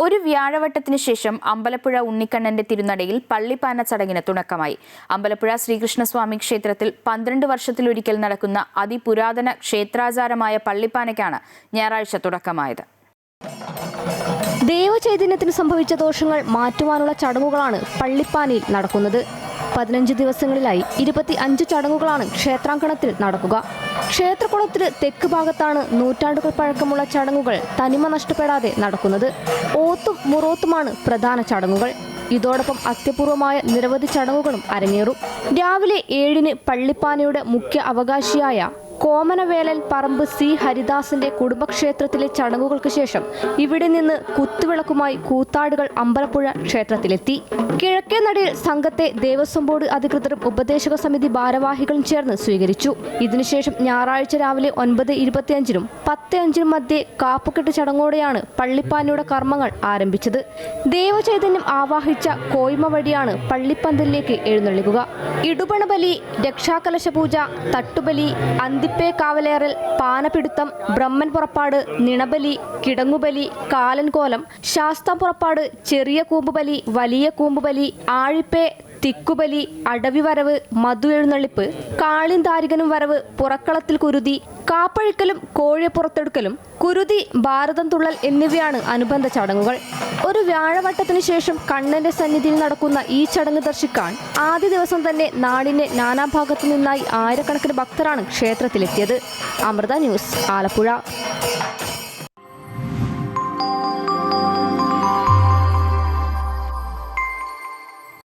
ഒരു വ്യാഴവട്ടത്തിന് ശേഷം അമ്പലപ്പുഴ ഉണ്ണിക്കണ്ണന്റെ തിരുനടയിൽ പള്ളിപ്പാന ചടങ്ങിന് തുടക്കമായി. അമ്പലപ്പുഴ ശ്രീകൃഷ്ണസ്വാമി ക്ഷേത്രത്തിൽ 12 വർഷത്തിലൊരിക്കൽ നടക്കുന്ന അതിപുരാതന ക്ഷേത്രാചാരമായ പള്ളിപ്പാനയ്ക്കാണ് ഞായറാഴ്ച തുടക്കമായത്. ദേവചൈതന്യത്തിന് സംഭവിച്ച ദോഷങ്ങൾ മാറ്റുവാനുള്ള ചടങ്ങുകളാണ് പള്ളിപ്പാനയിൽ നടക്കുന്നത്. 15 ദിവസങ്ങളിലായി 25 ചടങ്ങുകളാണ് ക്ഷേത്രാങ്കണത്തിൽ നടക്കുക. ക്ഷേത്രകുളത്തിന് തെക്ക് ഭാഗത്താണ് നൂറ്റാണ്ടുകൾ പഴക്കമുള്ള ചടങ്ങുകൾ തനിമ നഷ്ടപ്പെടാതെ നടക്കുന്നത്. ഓത്തും മുറോത്തുമാണ് പ്രധാന ചടങ്ങുകൾ. ഇതോടൊപ്പം അത്യപൂർവമായ നിരവധി ചടങ്ങുകളും അരങ്ങേറും. രാവിലെ 7-ന് പള്ളിപ്പാനയുടെ മുഖ്യ അവകാശിയായ കോമനവേലൻ പറമ്പ് സി ഹരിദാസിന്റെ കുടുംബക്ഷേത്രത്തിലെ ചടങ്ങുകൾക്ക് ശേഷം ഇവിടെ നിന്ന് കുത്തുവിളക്കുമായി കൂത്താടുകൾ അമ്പലപ്പുഴ ക്ഷേത്രത്തിലെത്തി. കിഴക്കേ നടയിൽ സംഘത്തെ ദേവസ്വം ബോർഡ് അധികൃതരും ഉപദേശക സമിതി ഭാരവാഹികളും ചേർന്ന് സ്വീകരിച്ചു. ഇതിനുശേഷം ഞായറാഴ്ച രാവിലെ 9:25-നും 10:05-നും മധ്യേ കാപ്പുകെട്ട് ചടങ്ങോടെയാണ് പള്ളിപ്പാനയുടെ കർമ്മങ്ങൾ ആരംഭിച്ചത്. ദേവചൈതന്യം ആവാഹിച്ച കോയ്മ വഴിയാണ് പള്ളിപ്പന്തലിലേക്ക് എഴുന്നള്ളിക്കുക. ഇടുപണബലി, രക്ഷാകലശ പൂജ, തട്ടുബലി, അന്തിപ്പേ കാവലേറൽ, പാനപിടുത്തം, ബ്രഹ്മൻ പുറപ്പാട്, നിണബലി, കിടങ്ങുബലി, കാലൻകോലം, ശാസ്താം പുറപ്പാട്, ചെറിയ കൂമ്പുബലി, വലിയ കൂമ്പുബലി, ആഴിപ്പേ, തിക്കുബലി, അടവിവരവ്, മധു എഴുന്നള്ളിപ്പ്, കാളിന്താരികനും വരവ്, പുറക്കളത്തിൽ കുരുതി, കാപ്പഴിക്കലും കോഴിയെ പുറത്തെടുക്കലും, കുരുതി, ഭാരതം തുള്ളൽ എന്നിവയാണ് അനുബന്ധ ചടങ്ങുകൾ. ഒരു വ്യാഴവട്ടത്തിന് ശേഷം കണ്ണന്റെ സന്നിധിയിൽ നടക്കുന്ന ഈ ചടങ്ങ് ദർശിക്കാൻ ആദ്യ ദിവസം തന്നെ നാടിന്റെ നാനാഭാഗത്തു നിന്നായി ആയിരക്കണക്കിന് ഭക്തരാണ് ക്ഷേത്രത്തിലെത്തിയത്. അമൃത ന്യൂസ്, ആലപ്പുഴ.